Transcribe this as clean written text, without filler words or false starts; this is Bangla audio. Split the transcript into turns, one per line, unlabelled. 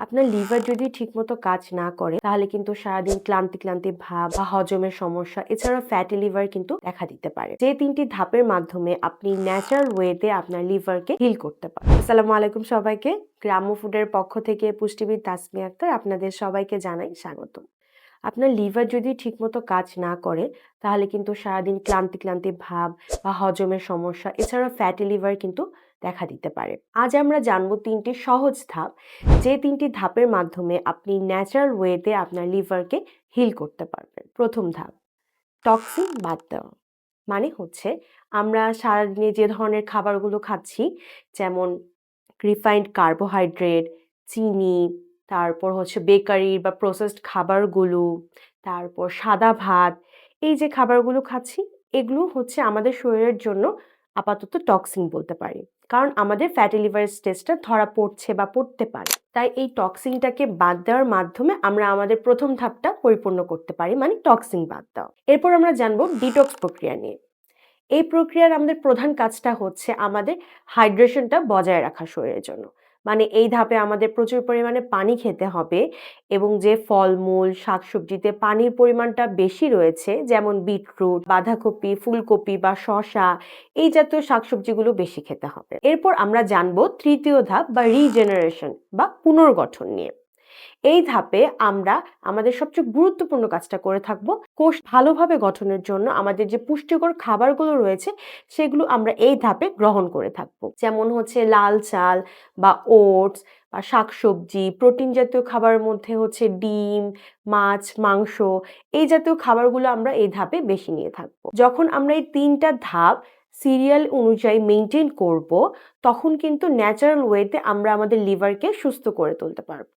আপনার লিভার যদি ঠিকমতো কাজ না করে তাহলে কিন্তু সারাদিন ক্লান্তি ক্লান্তি ভাব বা হজমের সমস্যা এছাড়া ফ্যাটি লিভার কিন্তু দেখা দিতে পারে। যে 3টি ধাপের মাধ্যমে আপনি ন্যাচারাল ওয়েতে আপনার লিভারকে হিল করতে পারেন। আসসালামু আলাইকুম সবাইকে। গ্রাম্য ফুডের পক্ষ থেকে পুষ্টিবিদ তাসমিয়া আক্তার আপনাদের সবাইকে জানাই স্বাগত। আপনার লিভার যদি ঠিকমতো কাজ না করে তাহলে কিন্তু সারাদিন ক্লান্তি ক্লান্তি ভাব বা হজমের সমস্যা এছাড়া ফ্যাটি লিভার কিন্তু দেখা দিতে পারে। আজ আমরা জানবো 3টি সহজ ধাপ, যে 3টি ধাপের মাধ্যমে আপনি ন্যাচারাল ওয়েতে আপনার লিভারকে হিল করতে পারবেন। প্রথম ধাপ, টক্সিন বাদ দেওয়া। মানে হচ্ছে আমরা সারাদিনে যে ধরনের খাবারগুলো খাচ্ছি, যেমন রিফাইন্ড কার্বোহাইড্রেট, চিনি, তারপর হচ্ছে বেকারি বা প্রসেসড খাবারগুলো, তারপর সাদা ভাত, এই যে খাবারগুলো খাচ্ছি এগুলো হচ্ছে আমাদের শরীরের জন্য আপাতত টক্সিন বলতে পারি, কারণ আমাদের ফ্যাটি লিভার স্টেজটা ধরা পড়ছে বা পড়তে পারে। তাই এই টক্সিনটাকে বাদ দেওয়ার মাধ্যমে আমরা আমাদের প্রথম ধাপটা পরিপূর্ণ করতে পারি, মানে টক্সিন বাদ দেওয়া। এরপর আমরা জানবো ডিটক্স প্রক্রিয়া নিয়ে। এই প্রক্রিয়ার আমাদের প্রধান কাজটা হচ্ছে আমাদের হাইড্রেশনটা বজায় রাখা শরীরের জন্য। মানে এই ধাপে আমাদের প্রচুর পরিমাণে পানি খেতে হবে এবং যে ফলমূল শাকসবজিতে পানির পরিমাণটা বেশি রয়েছে, যেমন বিটরুট, বাঁধাকপি, ফুলকপি বা শসা, এই জাতীয় শাকসবজিগুলো বেশি খেতে হবে। এরপর আমরা জানবো তৃতীয় ধাপ বা রিজেনারেশন বা পুনর্গঠন নিয়ে। এই ধাপে আমরা আমাদের সবচেয়ে গুরুত্বপূর্ণ কাজটা করে থাকবো। কোষ ভালোভাবে গঠনের জন্য আমাদের যে পুষ্টিকর খাবারগুলো রয়েছে সেগুলো আমরা এই ধাপে গ্রহণ করে থাকবো, যেমন হচ্ছে লাল চাল বা ওটস বা শাকসবজি, প্রোটিন জাতীয় খাবারের মধ্যে হচ্ছে ডিম, মাছ, মাংস, এই জাতীয় খাবারগুলো আমরা এই ধাপে বেশি নিয়ে থাকবো। যখন আমরা এই 3টা ধাপ সিরিয়াল অনুযায়ী মেনটেন করব, তখন কিন্তু ন্যাচারাল ওয়েতে আমরা আমাদের লিভারকে সুস্থ করে তুলতে পারবো।